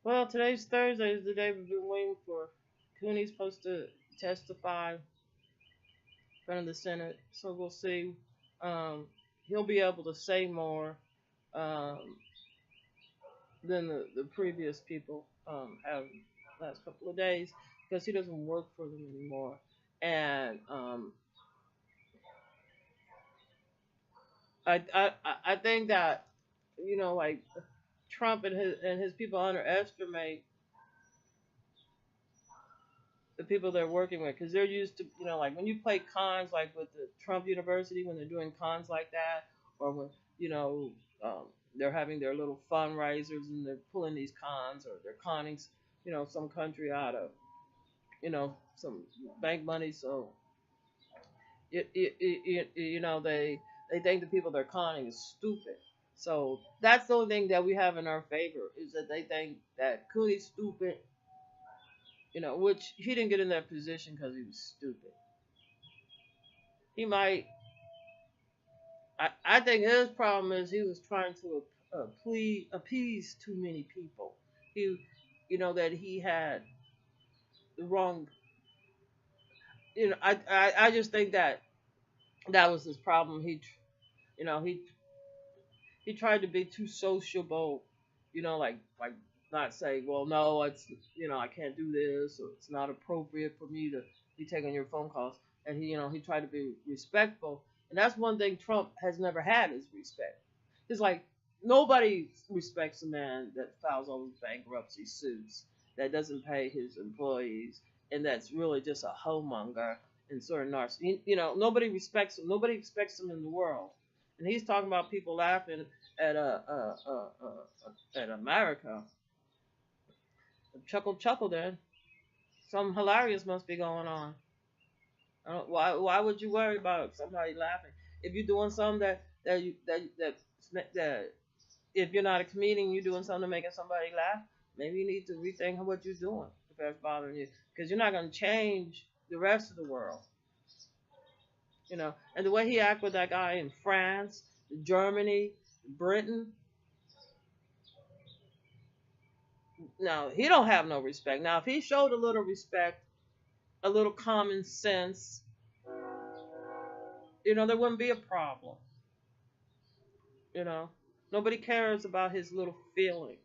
Well, today's Thursday is the day we've been waiting for. Cooney's supposed to testify in front of the Senate, so we'll see. Um, he'll be able to say more um, than the previous people have last couple of days because he doesn't work for them anymore. And I think that like Trump and his people underestimate the people they're working with because they're used to like when you play cons like with the Trump University when they're doing cons like that or when you know um, they're having their little fundraisers and they're pulling these cons or they're conning some country out of some bank money so they think the people they're conning is stupid. So that's the only thing that we have in our favor is that they think that Cooney's stupid, which he didn't get in that position because he was stupid. He might. I think his problem is he was trying to appease too many people. He, that he had the wrong. I just think that that was his problem. You know, he he tried to be too sociable. Like not say, well, no, it's I can't do this, or it's not appropriate for me to be taking your phone calls. And he tried to be respectful, and that's one thing Trump has never had is respect. It's like nobody respects a man that files all these bankruptcy suits, that doesn't pay his employees, and that's really just a homemonger and sort of narcissist. Nobody respects him. Nobody respects him in the world. And he's talking about people laughing at at America. Chuckle, chuckle. Then something hilarious must be going on. Why would you worry about somebody laughing if you're doing something that if you're not a comedian, you're doing something making somebody laugh. Maybe you need to rethink what you're doing if that's bothering you, because you're not going to change the rest of the world. And the way he acted with that guy in France, Germany, Britain, no, he don't have no respect. Now, if he showed a little respect, a little common sense, there wouldn't be a problem. You know, nobody cares about his little feelings.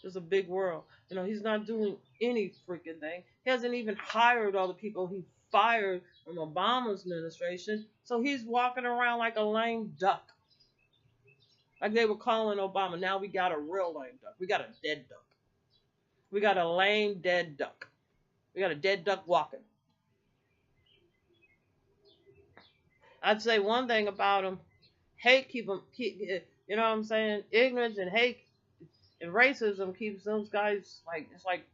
It's a big world. He's not doing any freaking thing. He hasn't even hired all the people he fired from Obama's administration. So he's walking around like a lame duck. Like they were calling Obama. Now we got a real lame duck. We got a dead duck. We got a lame dead duck. We got a dead duck walking. I'd say one thing about him: hate keep you know what I'm saying? Ignorance and hate and racism keeps those guys like it's like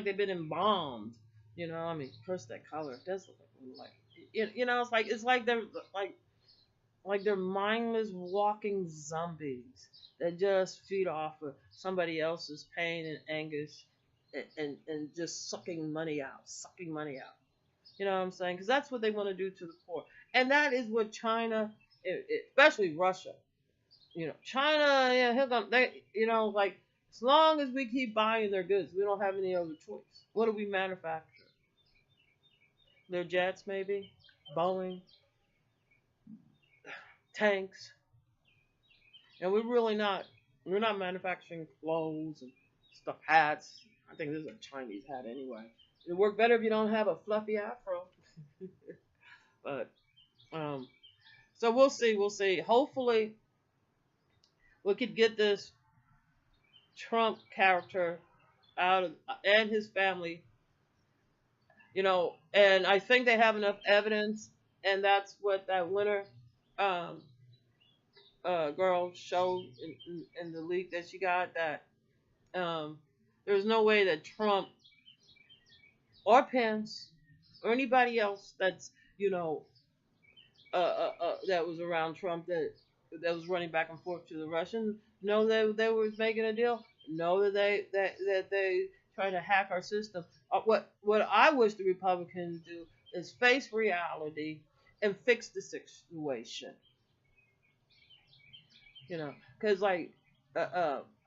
they've been embalmed. I mean, first that color it does look like it's like they're like they're mindless walking zombies that just feed off of somebody else's pain and anguish and just sucking money out. You know what I'm saying? Because that's what they want to do to the poor. And that is what China, especially Russia, China, yeah, like as long as we keep buying their goods, we don't have any other choice. What do we manufacture? Their jets, maybe, Boeing, tanks, and we're not manufacturing clothes and stuff, hats. I think this is a Chinese hat anyway. It'd work better if you don't have a fluffy afro. But so we'll see. We'll see. Hopefully, we could get this Trump character out of and his family. And I think they have enough evidence, and that's what that winner um, girl showed in the leak that she got that there's no way that Trump or Pence or anybody else that's that was around Trump that was running back and forth to the Russians know that they was making a deal. Know that they trying to hack our system. What I wish the Republicans do is face reality and fix the situation. Because like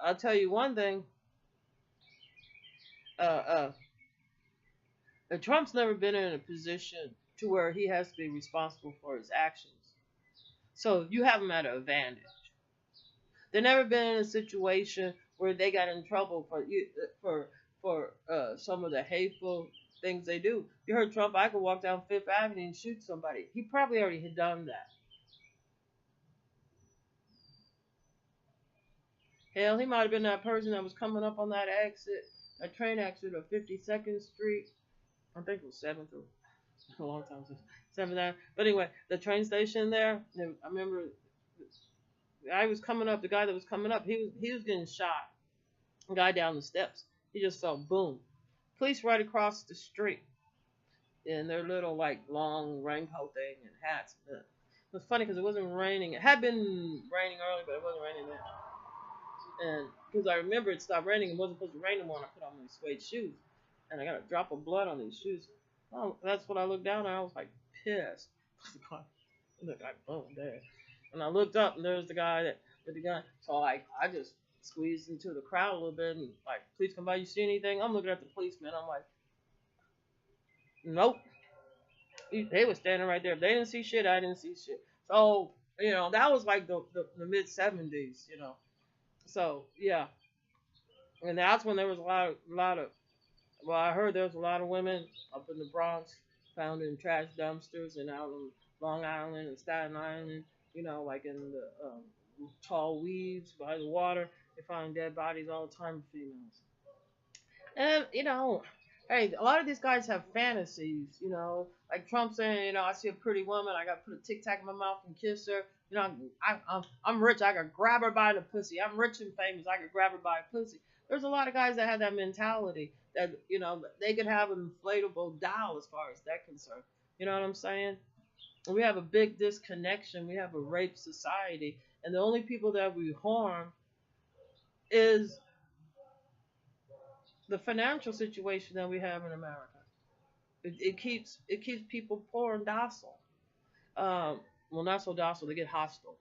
I'll tell you one thing. Uh, Trump's never been in a position to where he has to be responsible for his actions. So you have him at an advantage. They've never been in a situation where they got in trouble for some of the hateful things they do. You heard Trump, I could walk down Fifth Avenue and shoot somebody. He probably already had done that. Hell, he might have been that person that was coming up on that exit, that train exit of 52nd Street. I think it was 7th, or a long time since 7th. But anyway, the train station there, I remember I was coming up, the guy that was coming up, he was getting shot. The guy down the steps. He just felt boom. Police right across the street in their little like long raincoat thing and hats. It was funny because it wasn't raining. It had been raining early, but it wasn't raining then. And because I remember it stopped raining, it wasn't supposed to rain anymore, and I put on my suede shoes, and I got a drop of blood on these shoes. Oh, that's when I looked down, and I was like pissed. Look, I boom there, and I looked up, and there's the guy that with the gun. So like, I just squeezed into the crowd a little bit, and like, please come by. You see anything? I'm looking at the policeman. I'm like, nope. They were standing right there. If they didn't see shit, I didn't see shit. So that was like the mid '70s. So yeah, and that's when there was a lot of. Well, I heard there was a lot of women up in the Bronx found in trash dumpsters and out on Long Island and Staten Island. Like in the tall weeds by the water, they find dead bodies all the time, females. And hey, a lot of these guys have fantasies. Like Trump saying, I see a pretty woman, I got to put a tic tac in my mouth and kiss her. I'm rich, I could grab her by the pussy. I'm rich and famous, I could grab her by the pussy. There's a lot of guys that have that mentality that they could have an inflatable doll as far as that concerned. You know what I'm saying? We have a big disconnection. We have a rape society, and the only people that we harm is the financial situation that we have in America. It keeps people poor and docile. Well, not so docile. They get hostile.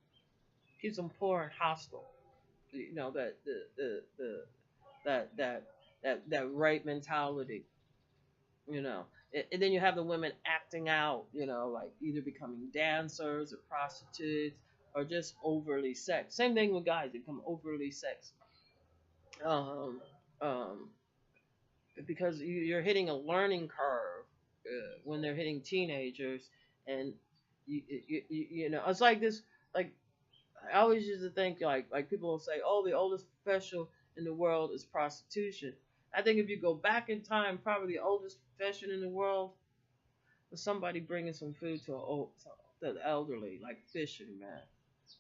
Keeps them poor and hostile. That that rape mentality. You know, and then you have the women acting out. Like either becoming dancers or prostitutes or just overly sex. Same thing with guys. They become overly sex. Um, um, because you're hitting a learning curve when they're hitting teenagers, and it's like this. Like I always used to think like people will say, oh, the oldest profession in the world is prostitution. I think if you go back in time, probably the oldest profession in the world was somebody bringing some food to the elderly, like fishing, man,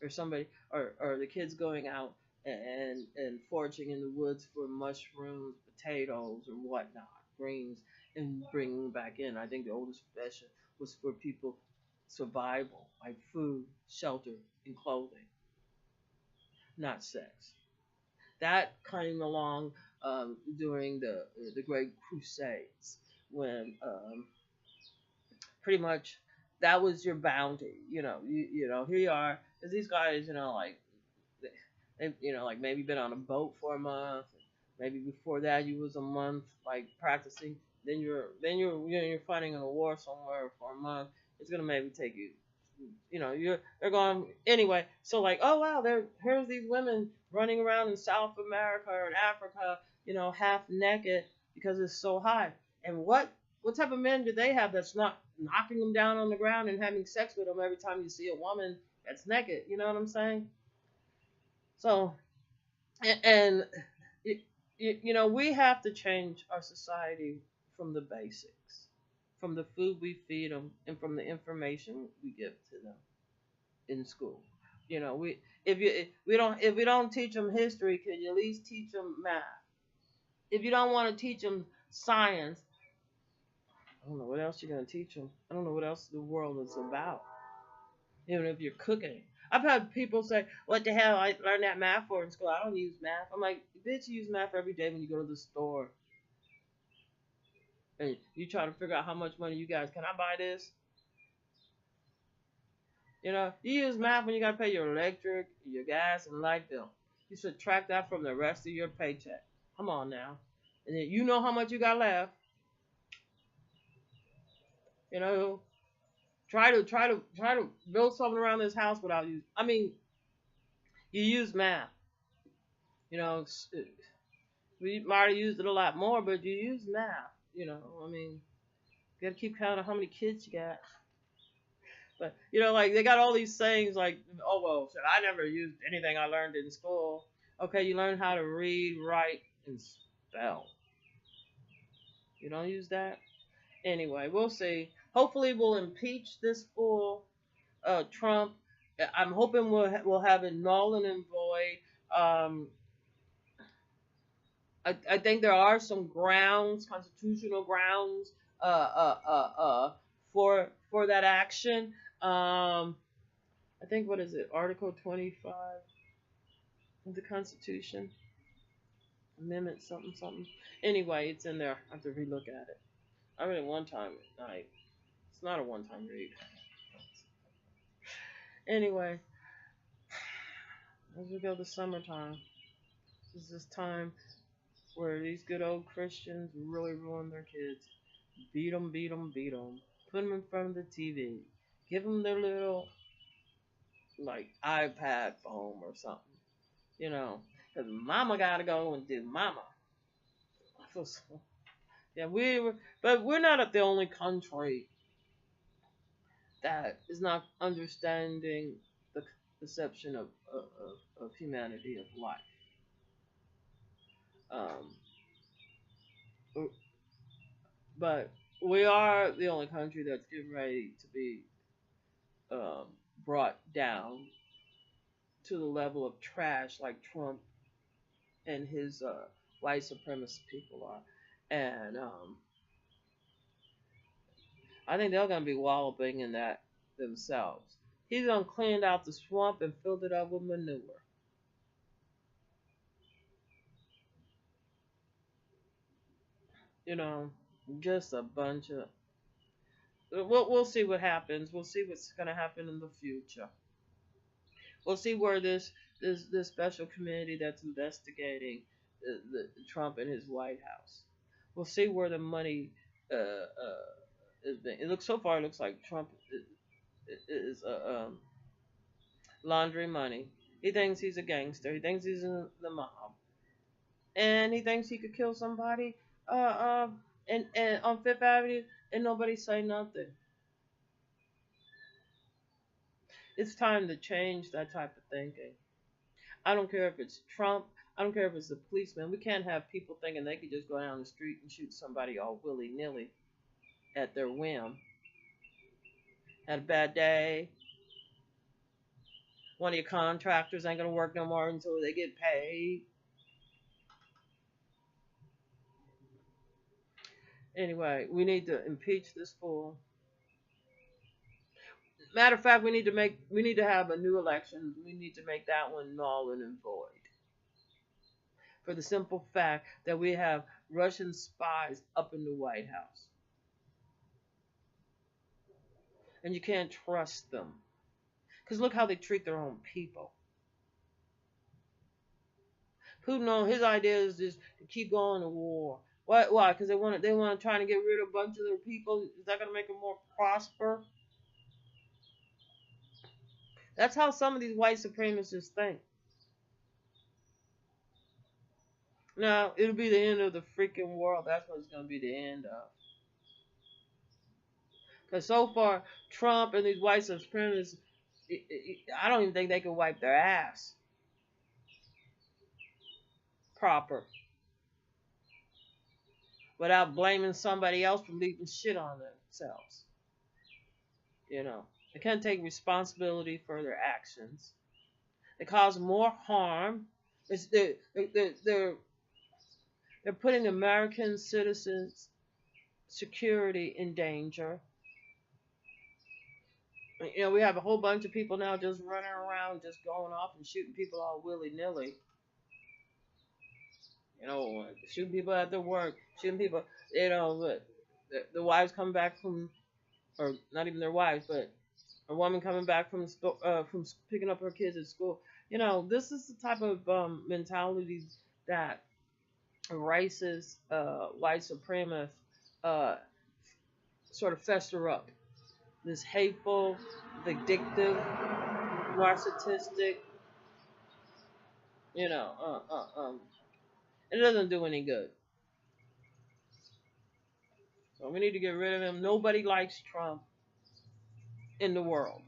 or somebody, or the kids going out and foraging in the woods for mushrooms, potatoes, or whatnot, greens, and bringing them back in. I think the oldest profession was for people survival, like food, shelter, and clothing, not sex. That came along during the Great Crusades when pretty much that was your bounty. Here you are, because these guys, like they, like maybe been on a boat for a month. Maybe before that you was a month like practicing. Then you're fighting in a war somewhere for a month. It's gonna maybe take you. They're going anyway. So like, oh wow, here's these women running around in South America or in Africa, half naked because it's so hot. And what type of men do they have that's not knocking them down on the ground and having sex with them every time you see a woman that's naked? You know what I'm saying? So, and we have to change our society from the basics, from the food we feed them, and from the information we give to them in school. We if we don't teach them history, could you at least teach them math? If you don't want to teach them science, I don't know what else you're gonna teach them. I don't know what else the world is about. Even if you're cooking. I've had people say, what the hell, I learned that math for in school. I don't use math. I'm like, bitch, you use math every day when you go to the store. And you try to figure out how much money you guys, can I buy this? You use math when you got to pay your electric, your gas, and light bill. You subtract that from the rest of your paycheck. Come on now. And then you know how much you got left. You know, try to build something around this house without you. I mean, you use math. You know, we might have used it a lot more, but you use math. You know, I mean, you gotta keep count of how many kids you got. But you know, like they got all these sayings like, "Oh well, shit, I never used anything I learned in school." Okay, you learn how to read, write, and spell. You don't use that anyway. We'll see. Hopefully, we'll impeach this fool, Trump. I'm hoping we'll have it null and void. Um, I think there are some grounds, constitutional grounds, uh, uh, uh, uh, for that action. I think what is it, Article 25 of the Constitution, Amendment something something. Anyway, it's in there. I have to relook at it. I read it one time at night. It's not a one-time read. Anyway, as we go to summertime, this is this time where these good old Christians really ruin their kids. Beat them, beat them, beat them. Put them in front of the TV. Give them their little, like, iPad phone or something. You know, because mama got to go and do mama. Yeah, but we're not the only country that is not understanding the conception of humanity, of life. Um, but we are the only country that's getting ready to be um, brought down to the level of trash like Trump and his white supremacist people are. And I think they're going to be walloping in that themselves. He's going to clean out the swamp and filled it up with manure. You know, just a bunch of. We'll see what happens. We'll see what's going to happen in the future. We'll see where this special committee that's investigating the Trump and his White House. We'll see where the money is being. It looks so far. It looks like Trump is laundering money. He thinks he's a gangster. He thinks he's in the mob, and he thinks he could kill somebody. And on Fifth Avenue, and nobody say nothing. It's time to change that type of thinking. I don't care if it's Trump. I don't care if it's the policeman. We can't have people thinking they could just go down the street and shoot somebody all willy nilly at their whim. Had a bad day. One of your contractors ain't gonna work no more until they get paid. Anyway, we need to impeach this fool. Matter of fact, we need to have a new election. We need to make that one null and void. For the simple fact that we have Russian spies up in the White House. And you can't trust them. Because look how they treat their own people. Putin, know his idea is just to keep going to war. Why? Because they want to try to get rid of a bunch of their people. Is that going to make them more prosper? That's how some of these white supremacists think. Now, it'll be the end of the freaking world. That's what it's going to be the end of. Because so far, Trump and these white supremacists, I don't even think they can wipe their ass proper without blaming somebody else for leaving shit on themselves. You know, they can't take responsibility for their actions. They cause more harm. They're putting American citizens' security in danger. You know, we have a whole bunch of people now just running around, just going off and shooting people all willy-nilly. You know, shooting people at their work, shooting people, you know, the wives come back from, or not even their wives, but a woman coming back from picking up her kids at school. This is the type of mentality that racist, white supremacists uh, sort of fester up. This hateful, vindictive, narcissistic, you know, it doesn't do any good. So we need to get rid of him. Nobody likes Trump in the world.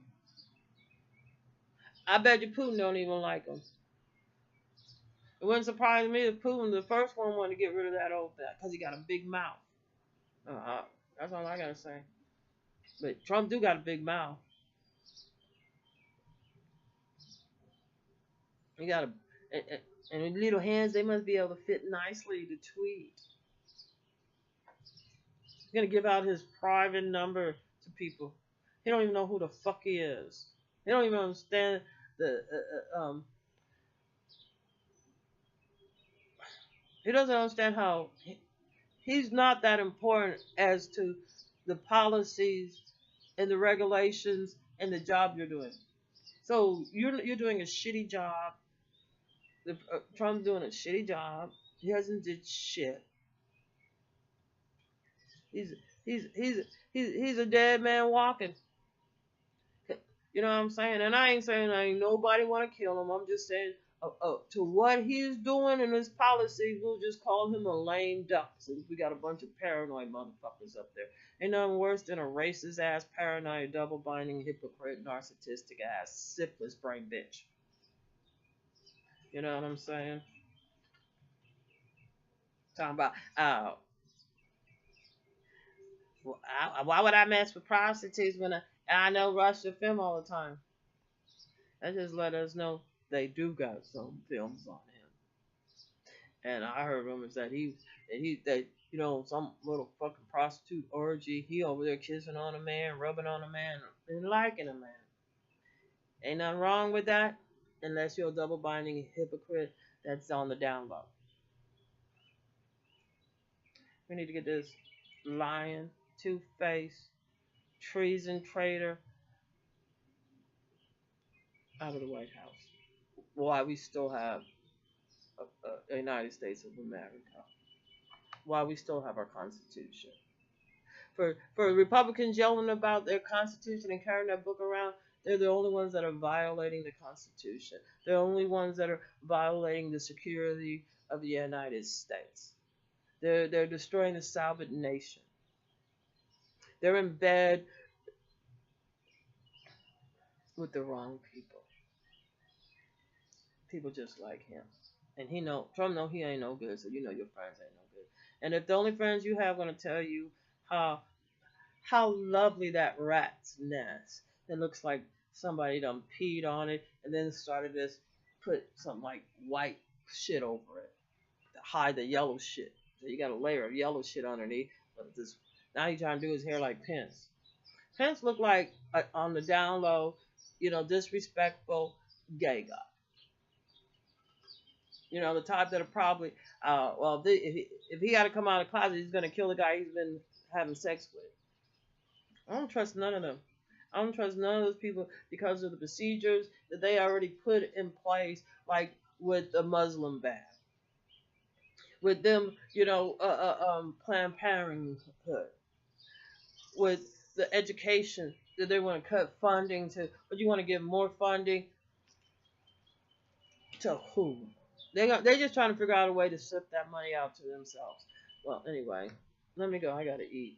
I bet you Putin don't even like him. It wouldn't surprise me if Putin, the first one, wanted to get rid of that old guy because he got a big mouth. Uh, that's all I gotta say. But Trump do got a big mouth. He got and with little hands, they must be able to fit nicely to tweet. He's gonna give out his private number to people. He don't even know who the fuck he is. He don't even understand the he doesn't understand how he's not that important as to the policies and the regulations and the job you're doing. So you're doing a shitty job. Trump's doing a shitty job. He hasn't did shit. He's he's a dead man walking. You know what I'm saying? And I ain't saying I ain't nobody want to kill him. I'm just saying to what he's doing in his policy, we'll just call him a lame duck. Since we got a bunch of paranoid motherfuckers up there. Ain't nothing worse than a racist ass, paranoid, double binding, hypocrite, narcissistic ass, syphilis brain bitch. You know what I'm saying? Talking about, why would I mess with prostitutes when I know Russia film all the time? That just let us know they do got some films on him. And I heard rumors that some little fucking prostitute orgy, he over there kissing on a man, rubbing on a man, and liking a man. Ain't nothing wrong with that, unless you're a double binding hypocrite that's on the down low. We need to get this lying, two-faced, treason traitor out of the White House. Why we still have a United States of America. Why we still have our Constitution. For Republicans yelling about their Constitution and carrying that book around, they're the only ones that are violating the Constitution. They're the only ones that are violating the security of the United States. They're destroying the Salvation nation. They're in bed with the wrong people. People just like him. And Trump know he ain't no good, so you know your friends ain't no good. And if the only friends you have gonna tell you how lovely that rat's nest, it looks like somebody done peed on it and then started to put some like white shit over it to hide the yellow shit. So you got a layer of yellow shit underneath. But this now he's trying to do his hair like Pence. Pence looked like on the down low, disrespectful gay guy. The type that'll probably, if he got to come out of the closet, he's gonna kill the guy he's been having sex with. I don't trust none of them. I don't trust none of those people because of the procedures that they already put in place, like with the Muslim ban, with them, Planned Parenthood, with the education that they want to cut funding to, but you want to give more funding to who? They're just trying to figure out a way to sift that money out to themselves. Well, anyway, let me go. I gotta eat.